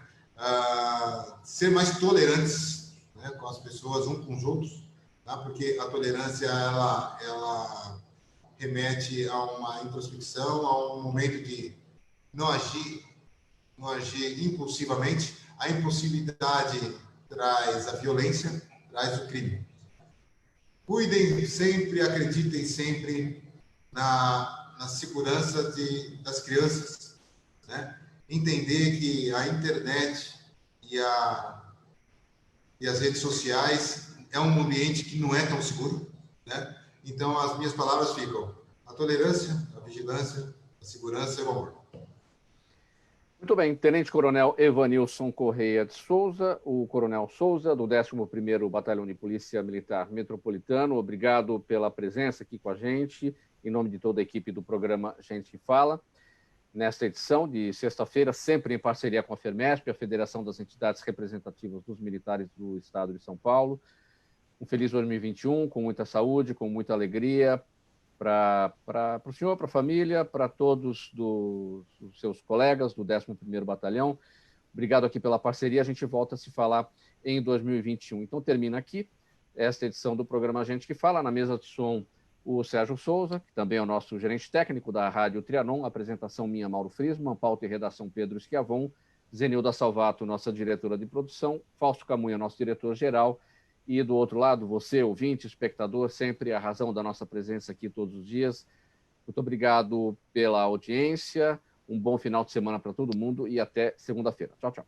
Ser mais tolerantes, né, com as pessoas, uns com os outros, tá? Porque a tolerância, ela remete a uma introspecção, a um momento de não agir impulsivamente. A impulsividade traz a violência, traz o crime. Cuidem sempre, acreditem sempre na segurança das crianças, né? Entender que a internet e as redes sociais é um ambiente que não é tão seguro, né? Então, as minhas palavras ficam: a tolerância, a vigilância, a segurança e o amor. Muito bem, Tenente Coronel Evanilson Correia de Souza, o Coronel Souza, do 11º Batalhão de Polícia Militar Metropolitano, obrigado pela presença aqui com a gente, em nome de toda a equipe do programa Gente que Fala, nesta edição de sexta-feira, sempre em parceria com a FERMESP, a Federação das Entidades Representativas dos Militares do Estado de São Paulo. Um feliz 2021, com muita saúde, com muita alegria, para o senhor, para a família, para todos os seus colegas do 11º Batalhão. Obrigado aqui pela parceria, a gente volta a se falar em 2021. Então termina aqui esta edição do programa Gente que Fala, na mesa de som o Sérgio Souza, que também é o nosso gerente técnico da Rádio Trianon, apresentação minha, Mauro Friesman, pauta e redação Pedro Schiavon, Zenilda Salvato, nossa diretora de produção, Fausto Camunha, nosso diretor-geral, e do outro lado, você, ouvinte, espectador, sempre a razão da nossa presença aqui todos os dias. Muito obrigado pela audiência, um bom final de semana para todo mundo e até segunda-feira. Tchau, tchau.